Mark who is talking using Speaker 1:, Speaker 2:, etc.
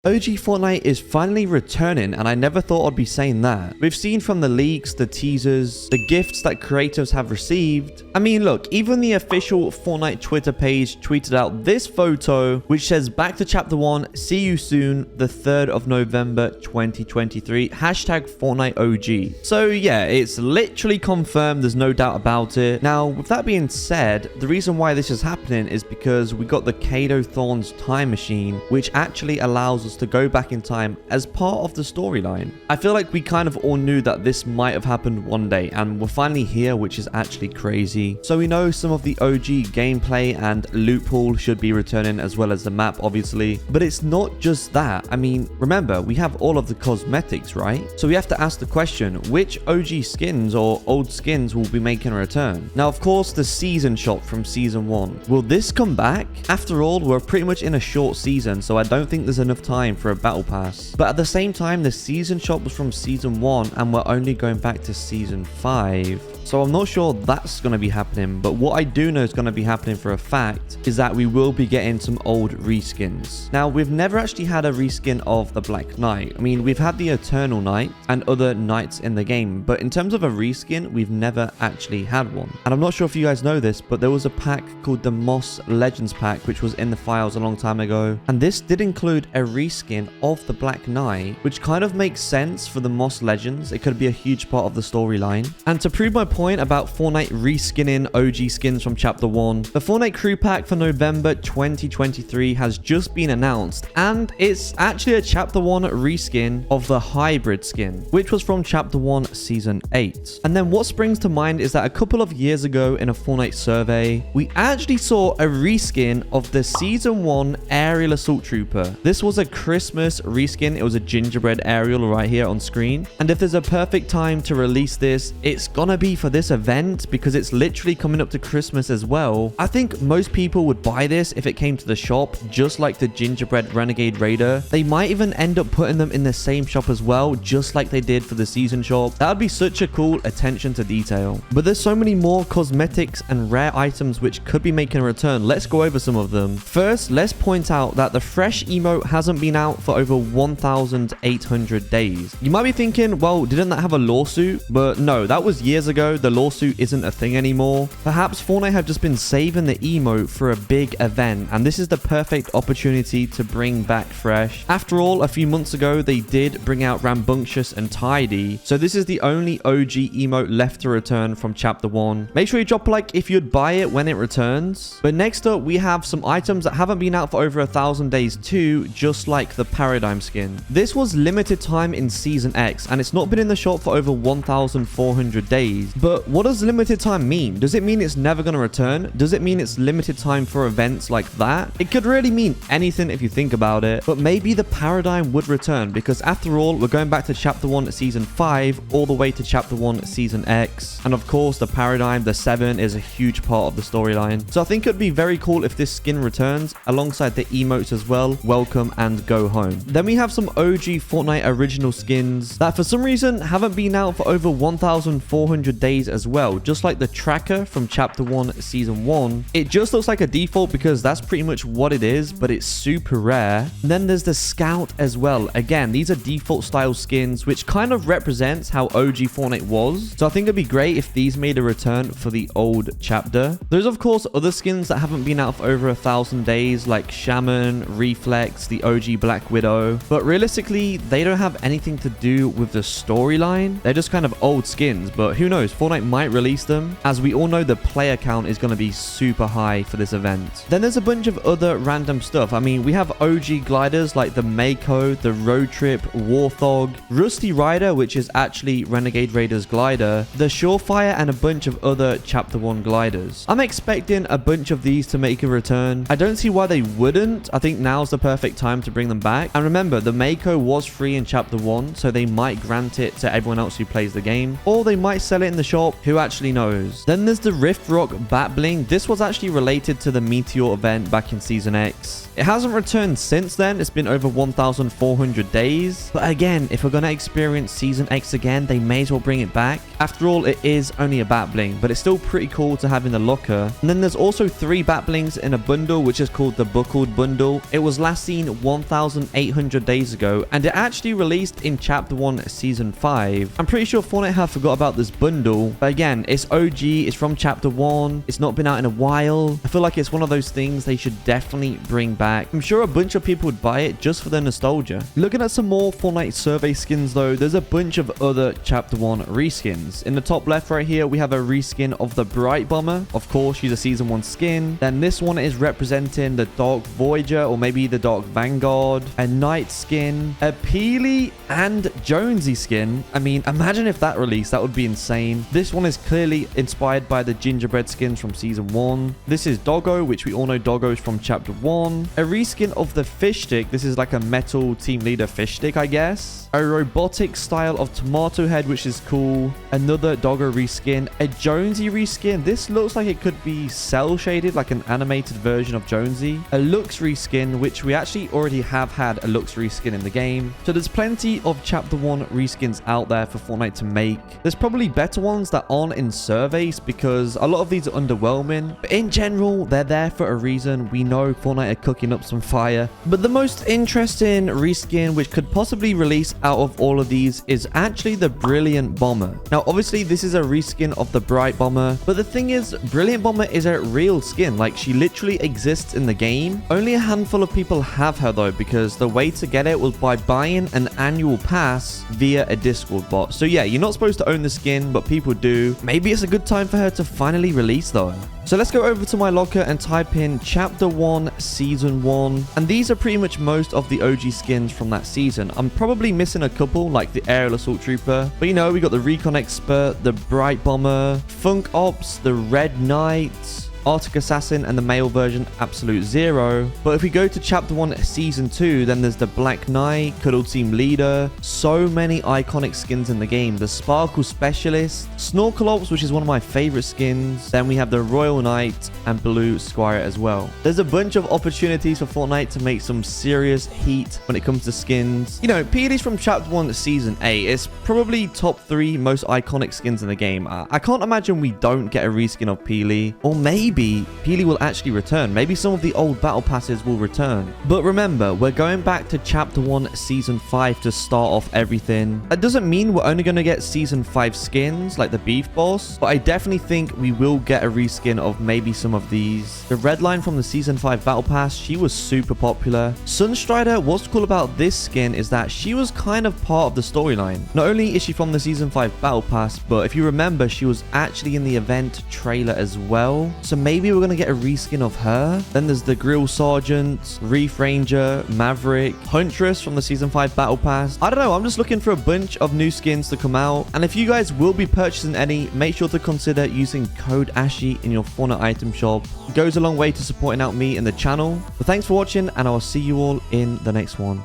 Speaker 1: OG Fortnite is finally returning, and I never thought I'd be saying that. We've seen from the leaks, the teasers, the gifts that creators have received. I mean, look, even the official Fortnite Twitter page tweeted out this photo, which says, "Back to Chapter 1, see you soon, the 3rd of November 2023, hashtag Fortnite OG." So yeah, it's literally confirmed, there's no doubt about it. Now, with that being said, the reason why this is happening is because we got the Kato Thorns time machine, which actually allows us to go back in time as part of the storyline. I feel like we kind of all knew that this might have happened one day, and we're finally here, which is actually crazy. So we know some of the OG gameplay and loot pool should be returning, as well as the map, obviously. But it's not just that. I mean, remember, we have all of the cosmetics, right? So we have to ask the question, which OG skins or old skins will be making a return? Now, of course, the season shop from season 1. Will this come back? After all, we're pretty much in a short season, so I don't think there's enough time for a battle pass. But at the same time, the season shop was from season 1 and we're only going back to season 5. So I'm not sure that's going to be happening, but what I do know is going to be happening for a fact is that we will be getting some old reskins. Now, we've never actually had a reskin of the Black Knight. I mean, we've had the Eternal Knight and other knights in the game, but in terms of a reskin, we've never actually had one. And I'm not sure if you guys know this, but there was a pack called the Moss Legends pack, which was in the files a long time ago. And this did include a reskin of the Black Knight, which kind of makes sense for the Moss Legends. It could be a huge part of the storyline. And to prove my point about Fortnite reskinning OG skins from Chapter 1, the Fortnite Crew Pack for November 2023 has just been announced, and it's actually a Chapter 1 reskin of the Hybrid skin, which was from Chapter 1 Season 8. And then what springs to mind is that a couple of years ago in a Fortnite survey, we actually saw a reskin of the Season 1 Aerial Assault Trooper. This was a Christmas reskin. It was a gingerbread aerial right here on screen. And if there's a perfect time to release this, it's gonna be for this event, because it's literally coming up to Christmas as well. I think most people would buy this if it came to the shop, just like the gingerbread Renegade Raider. They might even end up putting them in the same shop as well, just like they did for the season shop. That would be such a cool attention to detail. But there's so many more cosmetics and rare items which could be making a return. Let's go over some of them. First, let's point out that the fresh emote hasn't been out for over 1,800 days. You might be thinking, well, didn't that have a lawsuit? But no, that was years ago. The lawsuit isn't a thing anymore. Perhaps Fortnite have just been saving the emote for a big event, and this is the perfect opportunity to bring back fresh. After all, a few months ago, they did bring out Rambunctious and Tidy, so this is the only OG emote left to return from Chapter 1. Make sure you drop a like if you'd buy it when it returns. But next up, we have some items that haven't been out for over 1,000 days too, just like the Paradigm skin. This was limited time in Season X, and it's not been in the shop for over 1,400 days. But what does limited time mean? Does it mean it's never going to return? Does it mean it's limited time for events like that? It could really mean anything if you think about it. But maybe the Paradigm would return, because after all, we're going back to Chapter 1 Season 5 all the way to Chapter 1 Season X. And of course, the Paradigm, the 7, is a huge part of the storyline. So I think it'd be very cool if this skin returns alongside the emotes as well. Welcome and go home. Then we have some OG Fortnite original skins that for some reason haven't been out for over 1,400 days as well, just like the Tracker from Chapter 1 Season 1. It just looks like a default because that's pretty much what it is, but it's super rare. And then there's the Scout as well. Again, these are default style skins, which kind of represents how OG Fortnite was. So I think it'd be great if these made a return for the old chapter. There's of course other skins that haven't been out for over 1,000 days, like Shaman, Reflex, the OG Black Widow. But realistically, they don't have anything to do with the storyline. They're just kind of old skins, but who knows? Fortnite might release them. As we all know, the player count is going to be super high for this event. Then there's a bunch of other random stuff. I mean, we have OG gliders like the Mako, the Road Trip, Warthog, Rusty Rider, which is actually Renegade Raider's glider, the Surefire, and a bunch of other Chapter 1 gliders. I'm expecting a bunch of these to make a return. I don't see why they wouldn't. I think now's the perfect time to bring them back. And remember, the Mako was free in Chapter 1, so they might grant it to everyone else who plays the game, or they might sell it in the shop. Who actually knows? Then there's the Rift Rock Bat Bling. This was actually related to the Meteor event back in Season X. It hasn't returned since then. It's been over 1,400 days. But again, if we're going to experience Season X again, they may as well bring it back. After all, it is only a bat bling, but it's still pretty cool to have in the locker. And then there's also 3 bat blings in a bundle, which is called the Buckled Bundle. It was last seen 1,000 1,800 days ago, and it actually released in Chapter 1 Season 5. I'm pretty sure Fortnite have forgot about this bundle, but again, it's OG, it's from Chapter 1, it's not been out in a while. I feel like it's one of those things they should definitely bring back. I'm sure a bunch of people would buy it just for the nostalgia. Looking at some more Fortnite survey skins though, there's a bunch of other Chapter 1 reskins. In the top left right here, we have a reskin of the Bright Bomber. Of course, she's a Season 1 skin. Then this one is representing the Dark Voyager, or maybe the Dark Vanguard. A Knight skin, a Peely and Jonesy skin. I mean, imagine if that released, that would be insane. This one is clearly inspired by the gingerbread skins from Season 1. This is Doggo, which we all know Doggo is from Chapter 1. A reskin of the Fish Stick. This is like a metal team leader fish stick, I guess. A robotic style of Tomato Head, which is cool. Another Doggo reskin. A Jonesy reskin. This looks like it could be cell shaded, like an animated version of Jonesy. A Lux reskin, which we actually already have had a Lux reskin in the game. So there's plenty of Chapter 1 reskins out there for Fortnite to make. There's probably better ones that aren't in surveys because a lot of these are underwhelming. But in general, they're there for a reason. We know Fortnite are cooking up some fire. But the most interesting reskin which could possibly release out of all of these is actually the Brilliant Bomber. Now, obviously, this is a reskin of the Bright Bomber. But the thing is, Brilliant Bomber is a real skin. Like, she literally exists in the game. Only a handful of people have her though, because the way to get it was by buying an annual pass via a Discord bot. So yeah, you're not supposed to own the skin, but people do. Maybe it's a good time for her to finally release though. So let's go over to my locker and type in Chapter 1 Season 1. And these are pretty much most of the OG skins from that season. I'm probably missing a couple, like the Aerial Assault Trooper. But you know, we got the Recon Expert, the Bright Bomber, Funk Ops, the Red Knight, Arctic Assassin, and the male version Absolute Zero. But if we go to Chapter 1 Season 2, then there's the Black Knight, Cuddle Team Leader. So many iconic skins in the game. The Sparkle Specialist, Snorkel Ops, which is one of my favorite skins. Then we have the Royal Knight and Blue Squire as well. There's a bunch of opportunities for Fortnite to make some serious heat when it comes to skins. You know, Peely's from Chapter 1 Season 8. It's probably top 3 most iconic skins in the game. I can't imagine we don't get a reskin of Peely. Or maybe Peely will actually return. Maybe some of the old battle passes will return. But remember, we're going back to Chapter 1 Season 5 to start off everything. That doesn't mean we're only going to get Season 5 skins like the Beef Boss, but I definitely think we will get a reskin of maybe some of these. The Redline from the Season 5 battle pass, she was super popular. Sunstrider, what's cool about this skin is that she was kind of part of the storyline. Not only is she from the Season 5 battle pass, but if you remember, she was actually in the event trailer as well. So maybe we're going to get a reskin of her. Then there's the Grill Sergeant, Reef Ranger, Maverick, Huntress from the Season 5 Battle Pass. I don't know, I'm just looking for a bunch of new skins to come out. And if you guys will be purchasing any, make sure to consider using code ASHY in your Fortnite item shop. It goes a long way to supporting out me and the channel. But thanks for watching, and I will see you all in the next one.